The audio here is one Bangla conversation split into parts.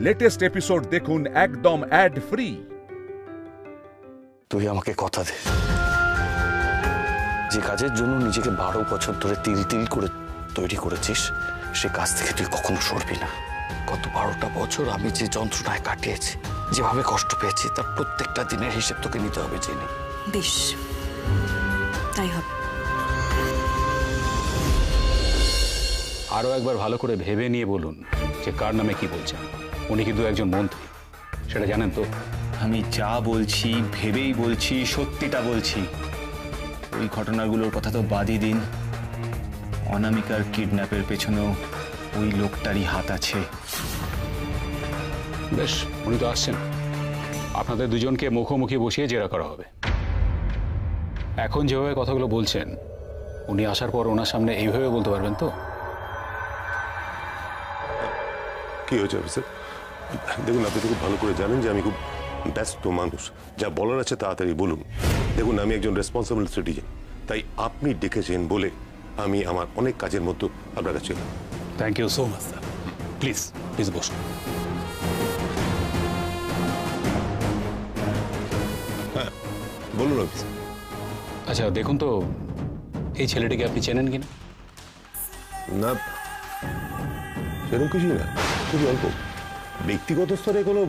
লেটেস্ট এপিসোড দেখুন একদম অ্যাড ফ্রি। তুই আমাকে কথা দে, যে কাজের জন্য নিজেকে 12 বছর ধরে তিল তিল করে তৈরি করেছিস সে কাজ থেকে তুই কখনো সরবি না। গত 12টা বছর আমি যে যন্ত্রণায় কাটিয়েছি, যেভাবে কষ্ট পেয়েছি, তার প্রত্যেকটা দিনের হিসেব তোকে নিতে হবে জেনে। বেশ, তাই হবে। আরও একবার ভালো করে ভেবে নিয়ে বলুন যে কার নামে কি বলছেন। উনি কিন্তু একজন মন্ত্রী, সেটা জানেন তো? আমি যা বলছি ভেবেই বলছি, সত্যিটা বলছি। ওই ঘটনাগুলোর কথা তো বাদই দিন, অনামিকার কিডন্যাপের পেছনেও ওই লোকটারই হাত আছে। বেশ, উনি তো আসছেন, আপনাদের দুজনকে মুখোমুখি বসিয়ে জেরা করা হবে। এখন যেভাবে কথাগুলো বলছেন, উনি আসার পর ওনার সামনে এইভাবে বলতে পারবেন তো? কি হয়েছে অফিসার? দেখুন, আপনি তো খুব ভালো করে জানেন যে আমি খুব ব্যস্ত মানুষ, যা বলার আছে তাড়াতাড়ি বলুন। দেখুন, আমি একজন রেসপন্সিবল সিটিজেন, তাই আপনি ডেকেছেন বলে আমি আমার অনেক কাজের মধ্যে আপনার কাছে। Thank you so much sir. Please please বসুন। হ্যাঁ বলুন অফিসার। আচ্ছা দেখুন তো, এই ছেলেটিকে আপনি চেনেন কিনা? না, সেরকম কিছুই না, খুবই অল্প। ব্যক্তিগত স্তরে কোনো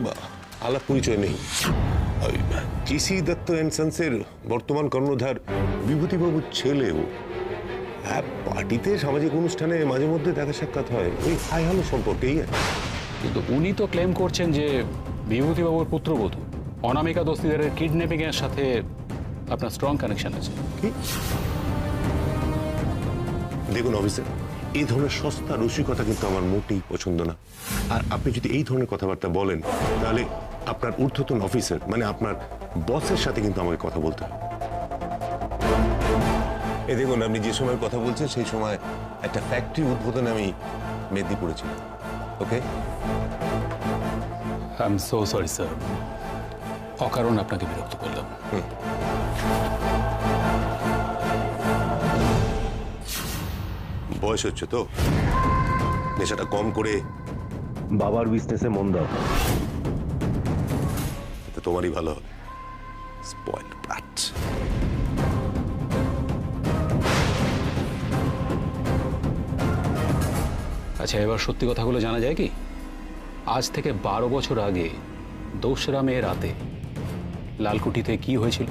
আলাপ পরিচয় নেই। কেসি দত্ত অ্যান্ড সন্সের বর্তমান কর্ণধার বিভূতিবাবুর ছেলেও। হ্যাঁ, পার্টিতে সামাজিক অনুষ্ঠানে মাঝে মধ্যে দেখা সাক্ষাৎ হয়, ওই হাই হ্যালো সম্পর্কেই। কিন্তু উনি তো ক্লেম করছেন যে বিভূতিবাবুর পুত্রবধূ অনামিকা দস্তিদারের কিডন্যাপিং এর সাথে আপনার স্ট্রং কানেকশন আছে। কি? দেখুন অফিসার, এই ধরনের সস্তা রসিকতা কিন্তু আমার মোটেই পছন্দ না। আর আপনি যদি এই ধরনের কথাবার্তা বলেন, তাহলে আপনার ঊর্ধ্বতন অফিসার মানে আপনার বসের সাথে কিন্তু আমাকে কথা বলতে হবে। এই দেখুন, আপনি যে সময় কথা বলছেন সেই সময় একটা ফ্যাক্টরি উদ্বোধনে আমি মেদিনীপুরে ছিলাম। Okay? I am so sorry sir, অকারণ আপনাকে বিরক্ত করলাম। বয়স হচ্ছে তো, নেশাটা কম করে বাবার বিজনেসে মন দাও, তো তোমারই ভালো হবে। স্পয়েলড ব্রাট। আচ্ছা, এবার সত্যি কথাগুলো জানা যায় কি? আজ থেকে 12 বছর আগে 2রা মে রাতে লালকুঠিতে কি হয়েছিল?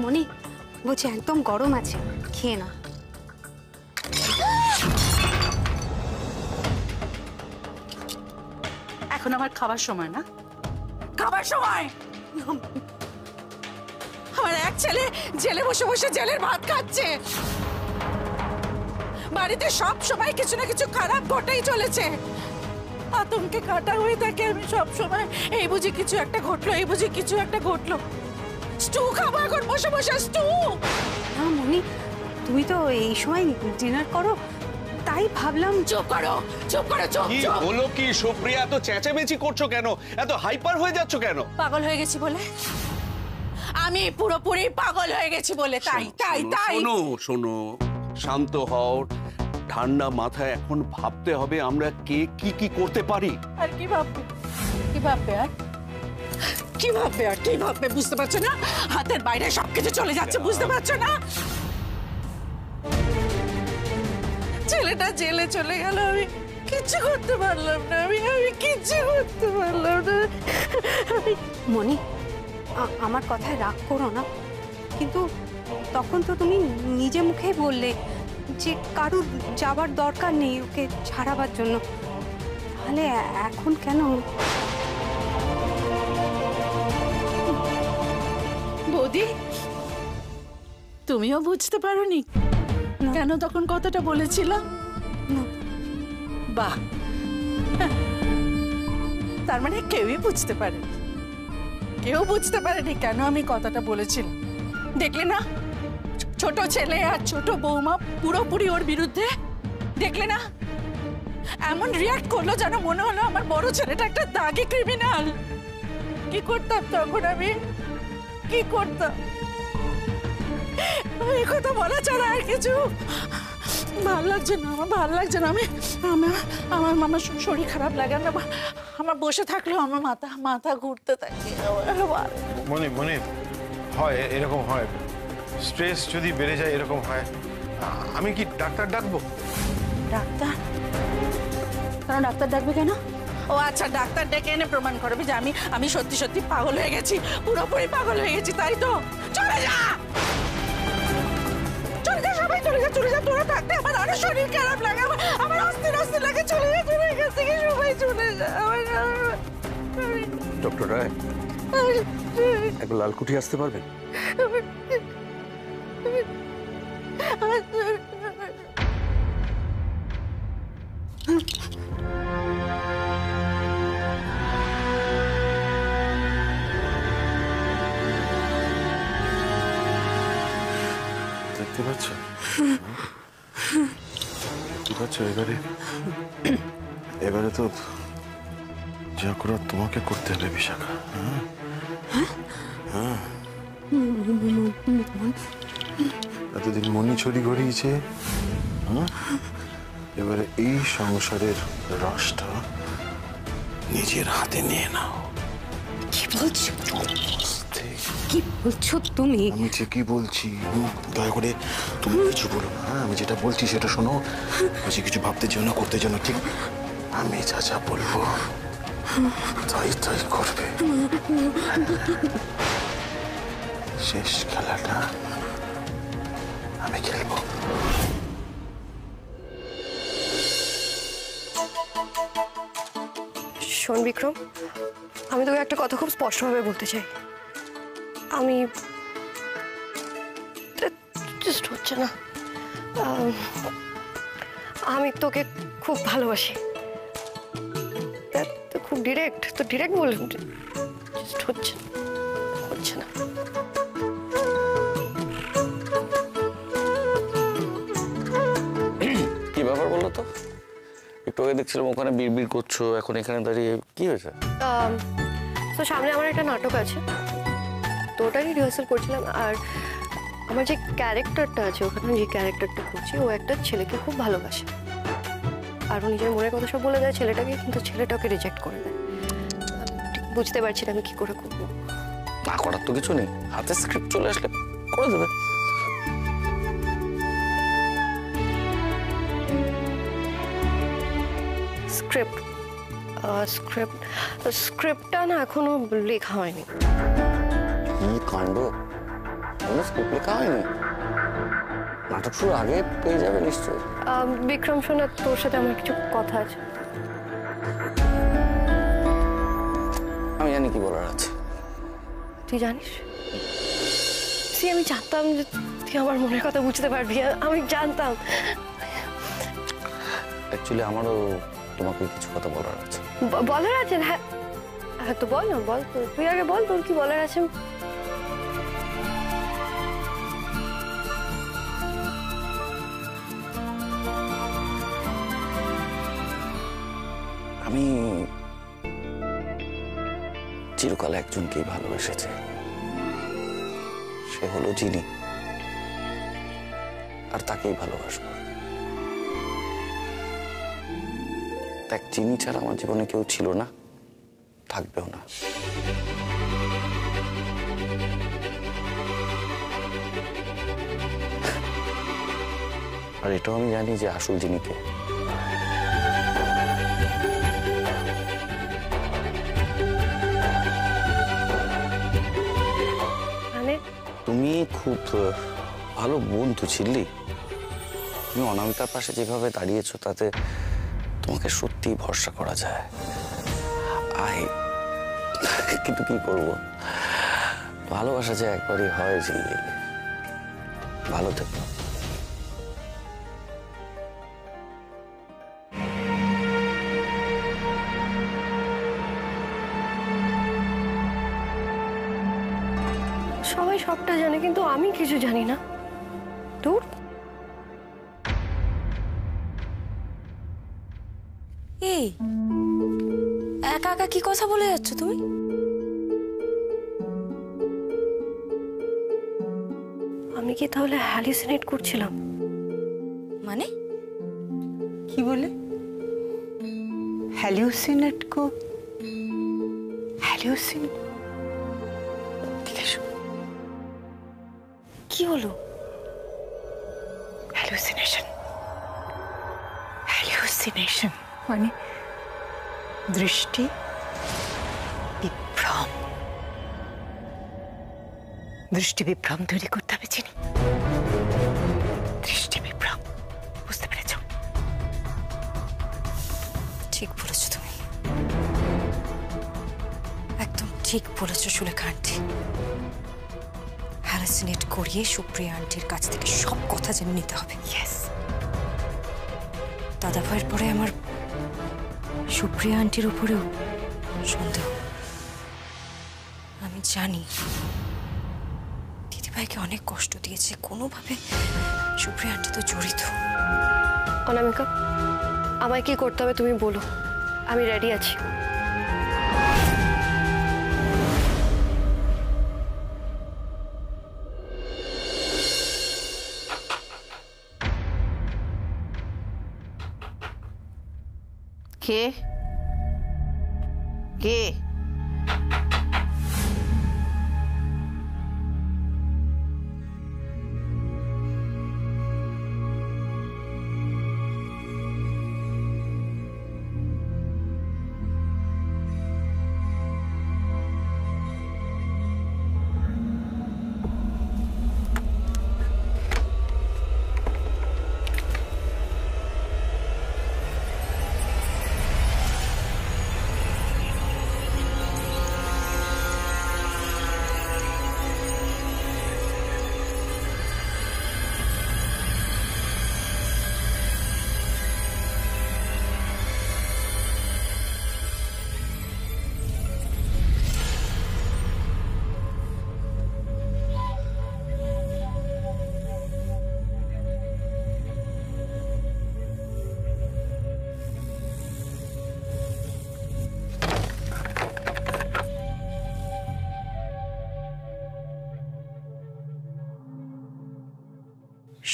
মনি বলছি একদম গরম আছে, খেয়ে না। এখন আমার খাবার সময় না, খাবার সময়। আমার এক ছেলে জেলে বসে বসে জেলের ভাত খাচ্ছে। বাড়িতে সব সময় কিছু না কিছু খারাপ ঘটেই চলেছে। আতঙ্কে কাটা হয়ে থাকে আমি সব সময়। এই বুঝি কিছু একটা ঘটলো, এই বুঝি কিছু একটা ঘটলো। স্টু খাবো এখন বসে বসে, স্টু। না মনি, তুমি তো এই সময় ডিনার করো, তাই ভাবলাম। চুপ করো, চুপ করো, চুপ। কি হলো কি সুপ্রিয়া? এত চেঁচামেচি করছো কেন? এত হাইপার হয়ে যাচ্ছ কেন? পাগল হয়ে গেছি বলে, আমি পুরোপুরি পাগল হয়ে গেছি বলে। তাই তাই তাই শোনো শোনো, শান্ত হও, ঠান্ডা মাথায় এখন ভাবতে হবে আমরা কে কি কি করতে পারি। আর কি ভাববে, কি ভাববে, আর কি ভাববে, আর কি ভাববে? বুঝতে পারছো না? হাতের বাইরে সবকিছু চলে যাচ্ছে, বুঝতে পারছো না? ছেলেটা জেলে চলে গেল, আমি কিচ্ছু করতে পারলাম না। আমি কিচ্ছু করতে পারলাম না। মনি, আমার কথায় রাগ করো না, কিন্তু তখন তো তুমি নিজে মুখেই বললে যে কারুর যাবার দরকার নেই ওকে ছাড়াবার জন্য। তাহলে এখন কেন? বৌদি, তুমিও বুঝতে পারোনি কেন তখন কথাটা বলেছিলাম? বাহ, তার মানে কেউই বুঝতে পারেনি, কেউ বুঝতে পারেনি কেন আমি কথাটা বলেছিলাম। দেখলে না, ছোট ছেলে আর ছোট বৌমা পুরোপুরি ওর বিরুদ্ধে। দেখলে না এমন রিয়াক্ট করলো যেন মনে হলো আমার বড় ছেলেটা একটা দাগি ক্রিমিনাল। কি করতাম তখন আমি, কি করতাম? এই কথা বলা ছাড়া আর কিছু ভাল লাগছে না, আমার ভাল লাগছে না। আমার মামার শরীর খারাপ লাগে না, আমার বসে থাকলেও আমার মাথা ঘুরতে থাকে। মনে মনে হয় এরকম হয়, স্ট্রেস যদি বেড়ে যায় এরকম হয়। আমি কি ডাক্তার ডাকবো? ডাক্তার? কারণ ডাক্তার ডাকবে কেন? ও আচ্ছা, ডাক্তার ডেকে এনে প্রমাণ করবে যে আমি সত্যি সত্যি পাগল হয়ে গেছি, পুরোপুরি পাগল হয়ে গেছি, তাই তো? চলে যা, চলে যা, সবাই চলে যা, চলে যা। তোরা থাকতে আমার আরো শরীর খারাপ লাগে, আমার অস্থির লাগে। চলে যা, চলে গেছে কি, সবাই চলে যা। ডক্টর রায়, একবার লালকুঠি আসতে পারবেন? দেখতে পাচ্ছ, দেখতে পাচ্ছ, এবারে তো যা করার তোমাকে করতে হবে বিশাখা। এতদিন মনি ছড়ি ঘড়িয়েছে, এবারে এই সংসারের রসটা নিজের হাতে নিয়ে নাও। কি বলছো? কি বলছো তুমি? আমি ঠিকই বলছি, দয়া করে তুমি কিছু বলো না। আমি যেটা বলছি সেটা শোনো, বেশি কিছু ভাবতে যেও না, করতে যেও না, ঠিক? আমি যা যা বলবো তাই তাই করবে। শেষ খেলাটা আমি খেলবো। শোন বিক্রম, আমি তোকে একটা কথা খুব স্পষ্টভাবে বলতে চাই। আমি জাস্ট হচ্ছে না, আমি তোকে খুব ভালোবাসি। তো খুব ডিরেক্ট, তো ডিরেক্ট বল, জাস্ট হচ্ছে না। কি ব্যাপার বলো তো? একটু আগে দেখছিলাম ওখানে বিড়বিড় করছো, এখন এখানে দাঁড়িয়ে কি হয়েছে? তো সামনে আমার একটা নাটক আছে, তো ওটারই রিহার্সাল করছিলাম। আর আমার যে ক্যারেক্টারটা আছে ওখানে, যে ক্যারেক্টারটা করছি, ও একটা ছেলেকে খুব ভালোবাসে। আর ও নিজের মনের কথা সব বলে দেয় ছেলেটাকে, কিন্তু ছেলেটাকে রিজেক্ট করে দেয়। ঠিক বুঝতে পারছি না আমি কি করে করবো। না করার তো কিছু নেই, হাতে স্ক্রিপ্ট চলে আসলে করে দেবে। স্ক্রিপ্টটা না এখনো লেখা হয়নি। কি কাণ্ড, স্ক্রিপ্ট লেখা হয়নি? নাটক শুরু আগে পেয়ে যাবে নিশ্চয়ই। বিক্রম শোনা, তোর সাথে আমার কিছু কথা আছে। আমি জানি কি বলার আছে। তুই জানিস? আমি জানতাম যে তুই আমার মনের কথা বুঝতে পারবি, আমি জানতাম। অ্যাকচুয়ালি আমারও তোমাকে কিছু কথা বলার আছে। বলার আছে? হ্যাঁ তো বল না, বল। তুই আগে বল তোর কি বলার আছে। আমি চিরকাল একজনকেই ভালোবেসেছি, সে হলো জিনি। আর তাকেই ভালোবাসবো। দেখ, চিনি ছাড়া আমার জীবনে কেউ ছিল না, থাকবেও না। আর এটাও আমি জানি যে আসল জিনিকে। তুমি খুব ভালো বন্ধু ছিলি। তুমি অনামিকার পাশে যেভাবে দাঁড়িয়েছো তাতে তোমাকে সত্যি ভরসা করা যায়। কিন্তু কি করব, ভালোবাসা যে একবারই হয়। যে ভালো থেকো। সবাই সবটা জানে, কিন্তু আমি কিছু জানি না। দূর। এই একা একা কি কথা বলে যাচ্ছ তুমি? আমি কি তাহলে হ্যালুসিনেট করছিলাম? মানে কি বলে? হ্যালুসিনেট को হ্যালুসিন কি হলো? হ্যালুসিনেশন। হ্যালুসিনেশন মানে দৃষ্টি বিভ্রম। দৃষ্টি বিভ্রম তৈরি করতে হবে চিনি। দৃষ্টি বিভ্রম, বুঝতে পেরেছ? ঠিক বলেছো তুমি, একদম ঠিক বলেছো সুলেখা আন্টি। হ্যালুসিনেট করিয়ে সুপ্রিয়া আন্টির কাছ থেকে সব কথা জেনে নিতে হবে। ইয়েস। দাদা ভাইয়ের পরে আমার সুপ্রিয়া আন্টির উপরেও সন্দেহ। আমি জানি দিদিভাইকে অনেক কষ্ট দিয়েছে, কোনোভাবে সুপ্রিয়া আন্টি তো জড়িত। অনামিকা, আমায় কি করতে হবে তুমি বলো, আমি রেডি আছি। কে কে?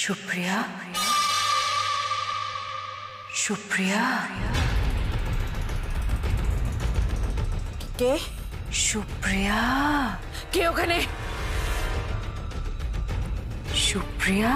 সুপ্রিয়া, সুপ্রিয়া, কে? সুপ্রিয়া, কে ওখানে? সুপ্রিয়া,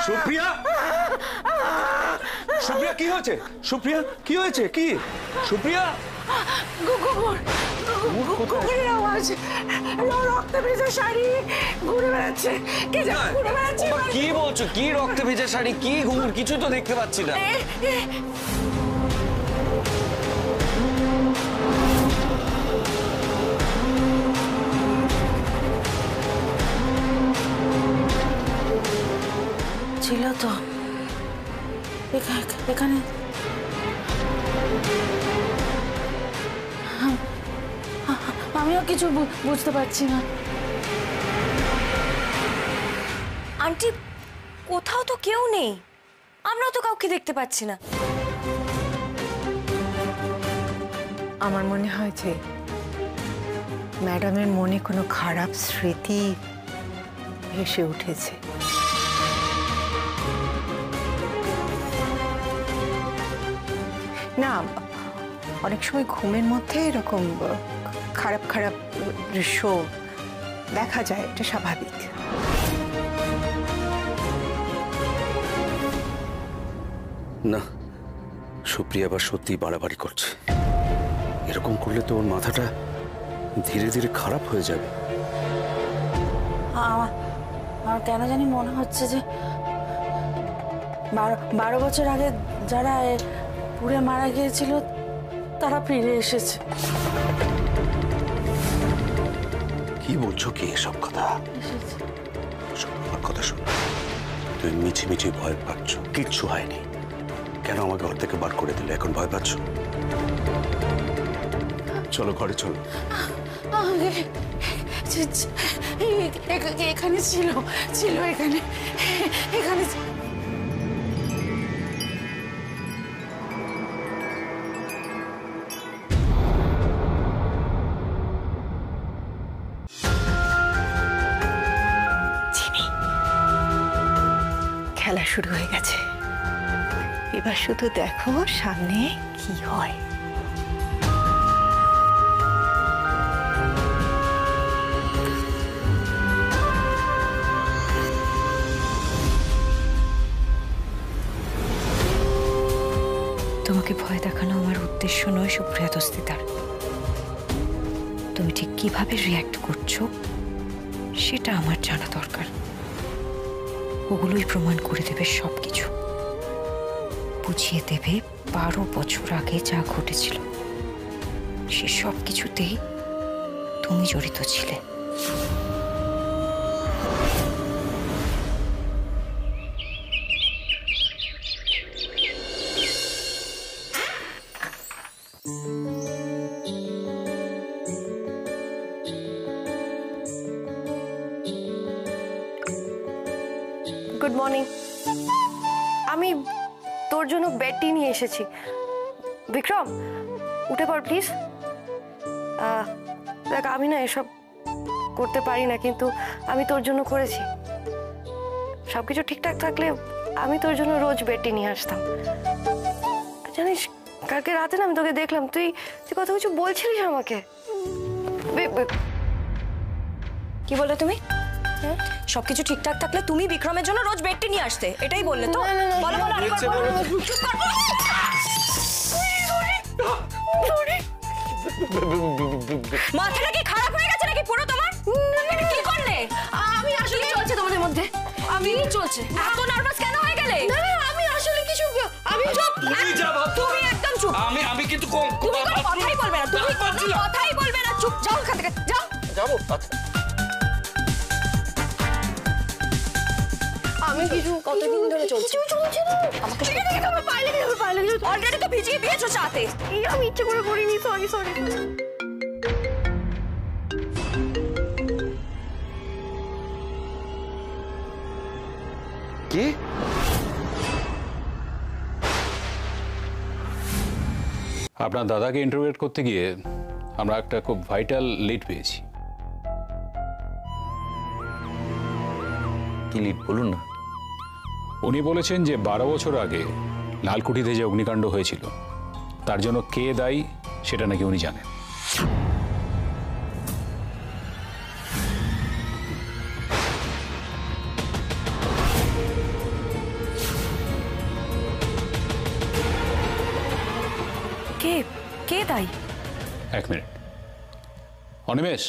সুপ্রিয়া, সুপ্রিয়া কি হয়েছে? সুপ্রিয়া কি হয়েছে? কি সুপ্রিয়া? কুকুরের আওয়াজ, রক্তে ভেজা শাড়ি ঘুরে বেড়াচ্ছে। কে জানে ঘুরে বেড়াচ্ছে? কি বলছো? কি রক্তে ভেজা শাড়ি? কি ঘুঙুর? কিছু তো দেখতে পাচ্ছি না। ছিল তো এখানে। আমিও কিছু বুঝতে পারছি না। আন্টি, কোথাও তো কেউ নেই, আমরাও তো কাউকে দেখতে পাচ্ছি না। আমার মনে হয় যে ম্যাডামের মনে কোনো খারাপ স্মৃতি ভেসে উঠেছে। না, অনেক সময় ঘুমের মধ্যে এরকম খারাপ খারাপ দৃশ্য দেখা যায়, এটা স্বাভাবিক। না, সুপ্রিয়া আবার সত্যি বাড়াবাড়ি করছে। এরকম করলে তো ওর মাথাটা ধীরে ধীরে খারাপ হয়ে যাবে। আমার কেন জানি মনে হচ্ছে যে 12 বছর আগে যারা পুড়ে মারা গিয়েছিল তারা ফিরে এসেছে। কি বলছো কি এসব কথা? আমার কথা শোনো, তুমি মিছি মিছি ভয় পাচ্ছ। কিচ্ছু হয়নি। কেন আমাকে ঘর থেকে বার করে দিলে? এখন ভয় পাচ্ছ? চলো ঘরে চলো। এখানে ছিল এখানে। খেলা শুরু হয়ে গেছে, এবার শুধু দেখো সামনে কি হয়। তোমাকে ভয় দেখানো আমার উদ্দেশ্য নয় সুপ্রিয়া দস্তিদার। তুমি ঠিক কিভাবে রিয়্যাক্ট করছো সেটা আমার জানা দরকার। ওগুলোই প্রমাণ করে দেবে সবকিছু, বুঝিয়ে দেবে 12 বছর আগে যা ঘটেছিল সে সব কিছুতেই তুমি জড়িত ছিলে। Good morning. আমি তোর জন্য বেডটি নিয়ে এসেছি। বিক্রম, উঠে পড় প্লিজ। দেখ, আমি না এসব করতে পারি না, কিন্তু আমি তোর জন্য করেছি। সবকিছু ঠিকঠাক থাকলে আমি তোর জন্য রোজ বেডটি নিয়ে আসতাম। জানিস, কালকে রাতে না আমি তোকে দেখলাম, তুই কত কিছু বলছিলিস আমাকে। কি বললে তুমি? সবকিছু ঠিকঠাক থাকলে তুমি বিক্রমের জন্য রোজ বেডটি নিয়ে আসতে, এটাই বললে তো? বলো বলো। মাথাটা কি খারাপ হয়ে গেছে নাকি পুরো তোমার? কি করলে? আমি আসলে চলছে তোমাদের মধ্যে, আমি চলছে। এত নার্ভাস কেন হয়ে গেলে? না আমি আসলে কিছু, আমি চুপ। তুমি একদম চুপ। আমি কিন্তু তুমি কোনো কথাই বলবে না, তুমি কোনো কথাই বলবে না। চুপ, যাও এখান থেকে, যাও। যাবো। আমি কিছু কতদিন ধরে চলছে? আমাকে পায়ে লেগে যাবে। অলরেডি তো ভিজিয়ে দিয়েছো চাতে। আমি ইচ্ছে করে করিনি, সরি। কি? আপনার দাদাকে ইন্টারভিউ করতে গিয়ে আমরা একটা খুব ভাইটাল লিড পেয়েছি। কি লিড বলুন না। উনি বলেছেন যে 12 বছর আগে লালকুঠিতে যে অগ্নিকাণ্ড হয়েছিল তার জন্য কে দায়ী সেটা নাকি উনি জানেন। কে দায়ী? এক মিনিট। Animesh,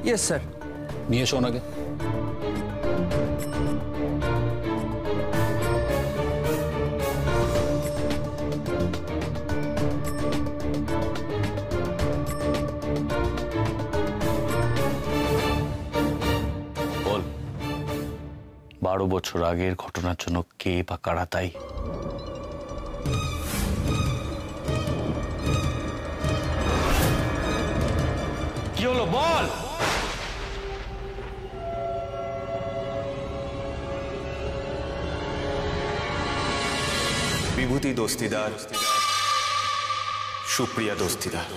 yes sir. নিয়ে এসো ওনাকে। বল, 12 বছর আগের ঘটনার জন্য কে বা কারা দায়ী? কি হলো বল। বিভূতি দস্তিদার, সুপ্রিয়া দস্তিদার।